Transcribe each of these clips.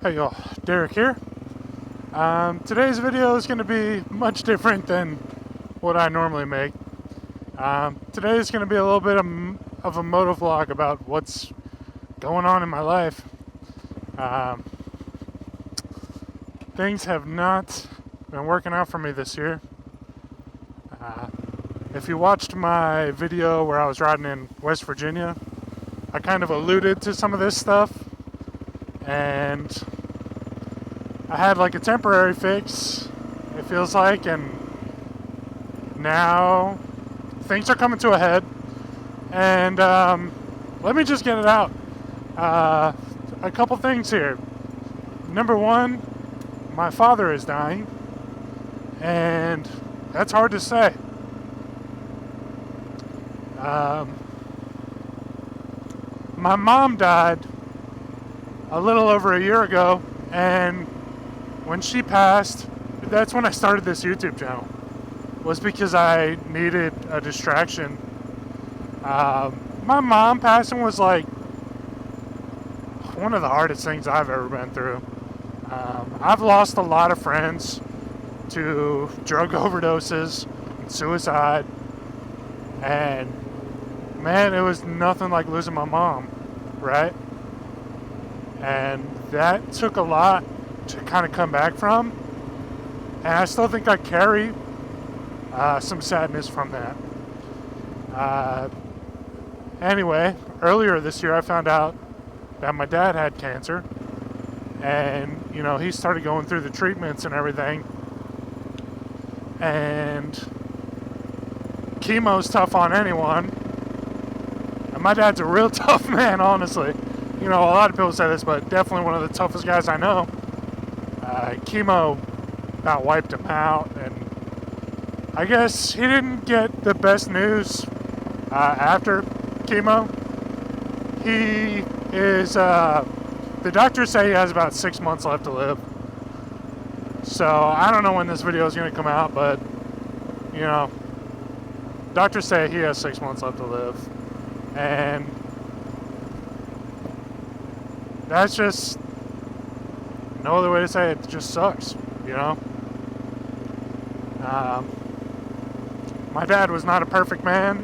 Hey y'all, Derek here. Today's video is going to be much different than what I normally make. Today is going to be a little bit of a motovlog about what's going on in my life. Things have not been working out for me this year. If you watched my video where I was riding in West Virginia, I kind of alluded to some of this stuff, and I had like a temporary fix, it feels like, and now things are coming to a head, and let me just get it out. A couple things here. Number one, my father is dying, and that's hard to say. My mom died a little over a year ago, and when she passed, that's when I started this YouTube channel, was because I needed a distraction. My mom passing was like one of the hardest things I've ever been through. I've lost a lot of friends to drug overdoses and suicide, and man, it was nothing like losing my mom, right? And that took a lot to kind of come back from, and I still think I carry some sadness from that. Anyway, earlier this year I found out that my dad had cancer, and you know, he started going through the treatments and everything, and chemo's tough on anyone, and my dad's a real tough man, honestly. You know, a lot of people say this, but definitely one of the toughest guys I know. Chemo about wiped him out, and I guess he didn't get the best news after chemo. He is, the doctors say he has about 6 months left to live. So I don't know when this video is going to come out, but you know, doctors say he has 6 months left to live, and that's just no other way to say it. It just sucks, you know. My dad was not a perfect man.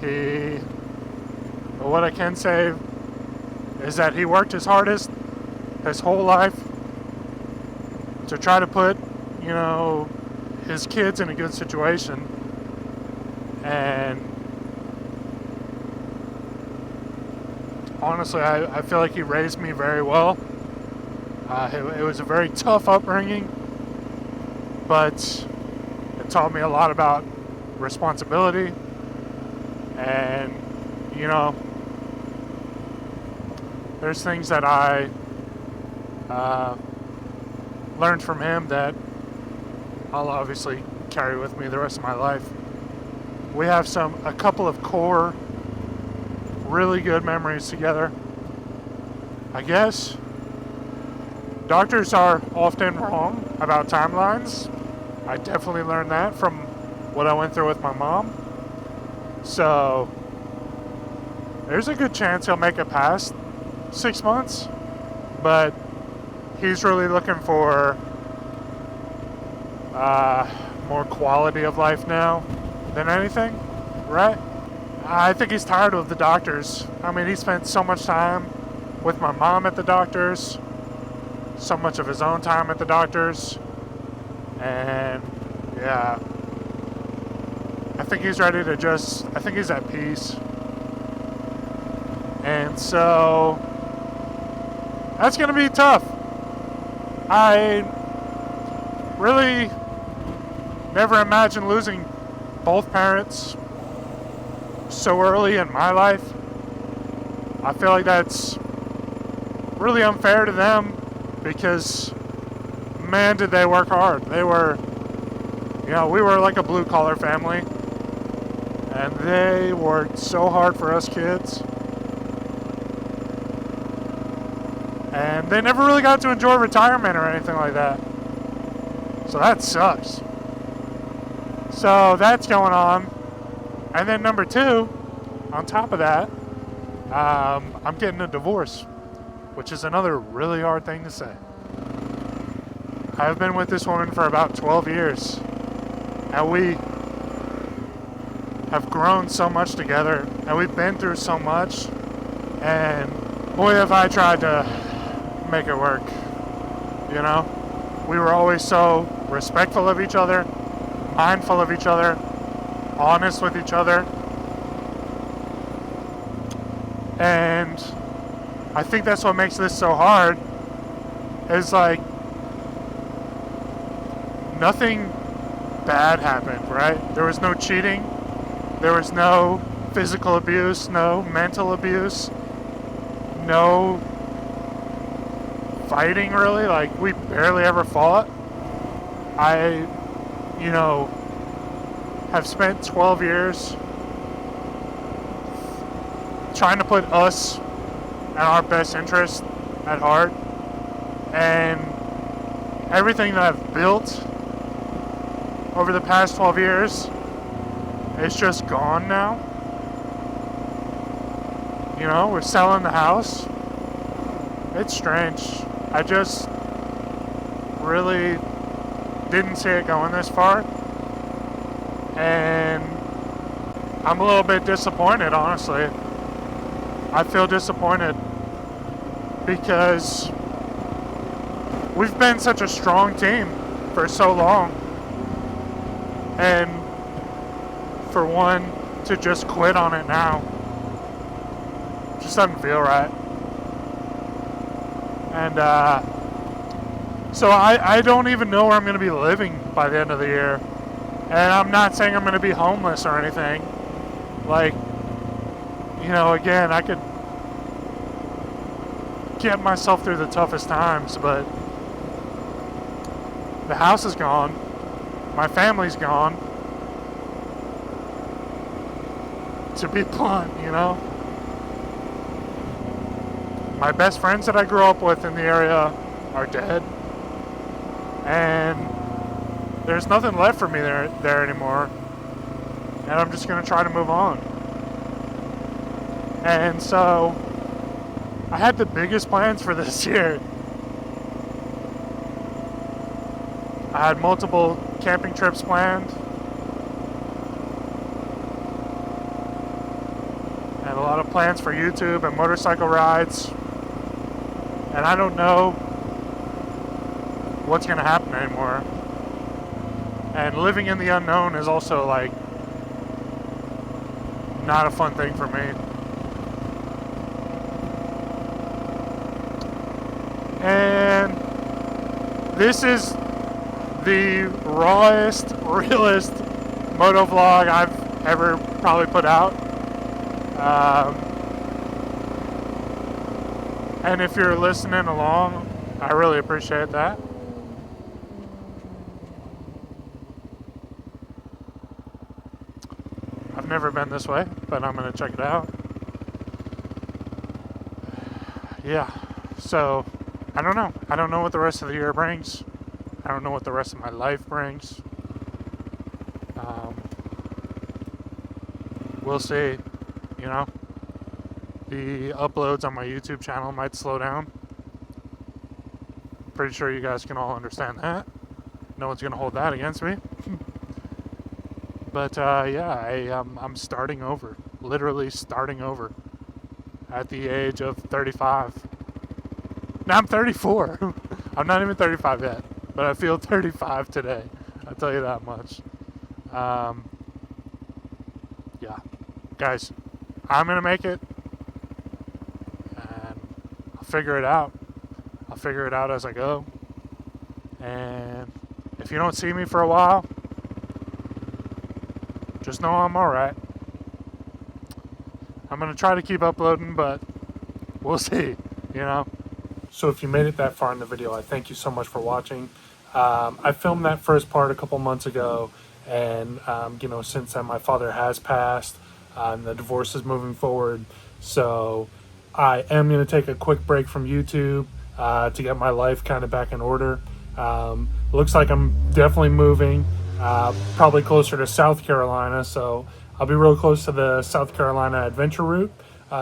But what I can say is that he worked his hardest his whole life to try to put, you know, his kids in a good situation, and honestly, I feel like he raised me very well. It was a very tough upbringing, but it taught me a lot about responsibility, and you know, there's things that I learned from him that I'll obviously carry with me the rest of my life. We have a couple of core really good memories together. I guess doctors are often wrong about timelines. I definitely learned that from what I went through with my mom. So there's a good chance he'll make it past 6 months, but he's really looking for more quality of life now than anything, right? I think he's tired of the doctors. I mean, he spent so much time with my mom at the doctors, so much of his own time at the doctors, and yeah, I think he's ready to I think he's at peace. And so that's going to be tough. I really never imagined losing both parents so early in my life. I feel like that's really unfair to them, because man, did they work hard. They were, you know, we were like a blue collar family, and they worked so hard for us kids, and they never really got to enjoy retirement or anything like that. So that sucks. So that's going on. And then number two, on top of that, I'm getting a divorce. which is another really hard thing to say. I've been with this woman for about 12 years, and we have grown so much together, and we've been through so much, and boy, have I tried to make it work, you know? We were always so respectful of each other, mindful of each other, honest with each other, and I think that's what makes this so hard, is like, nothing bad happened, right? There was no cheating, there was no physical abuse, no mental abuse, no fighting really, like we barely ever fought. I, have spent 12 years trying to put us and our best interest at heart, and everything that I've built over the past 12 years is just gone now. We're selling the house. It's strange. I just really didn't see it going this far, and I'm a little bit disappointed, honestly. I feel disappointed because we've been such a strong team for so long, and for one to just quit on it now just doesn't feel right. And so I don't even know where I'm going to be living by the end of the year. And I'm not saying I'm going to be homeless or anything. Like, again, I could get myself through the toughest times, but the house is gone. My family's gone. To be blunt, My best friends that I grew up with in the area are dead. And there's nothing left for me there anymore. And I'm just going to try to move on. And so I had the biggest plans for this year. I had multiple camping trips planned. And a lot of plans for YouTube and motorcycle rides. And I don't know what's going to happen anymore. And living in the unknown is also, like, not a fun thing for me. And this is the rawest, realest motovlog I've ever probably put out. And if you're listening along, I really appreciate that. I've never been this way, but I'm going to check it out. Yeah, so I don't know. I don't know what the rest of the year brings. I don't know what the rest of my life brings. We'll see, The uploads on my YouTube channel might slow down. Pretty sure you guys can all understand that. No one's going to hold that against me. But I'm starting over. Literally starting over. At the age of 35. Now I'm 34. I'm not even 35 yet. But I feel 35 today. I'll tell you that much. Yeah. Guys, I'm going to make it. And I'll figure it out. I'll figure it out as I go. And if you don't see me for a while, just know I'm alright. I'm going to try to keep uploading, but we'll see, So if you made it that far in the video, I thank you so much for watching. I filmed that first part a couple months ago, and, since then my father has passed, and the divorce is moving forward. So I am going to take a quick break from YouTube to get my life kind of back in order. Looks like I'm definitely moving, probably closer to South Carolina, so I'll be real close to the South Carolina adventure route.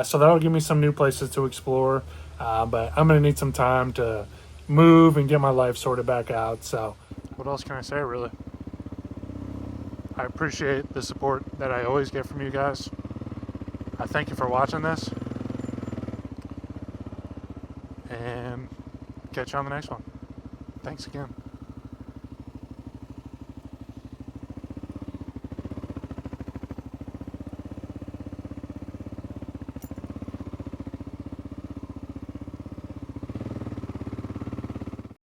So that'll give me some new places to explore. But I'm going to need some time to move and get my life sorted back out. So what else can I say, really? I appreciate the support that I always get from you guys. I thank you for watching this. And catch you on the next one. Thanks again.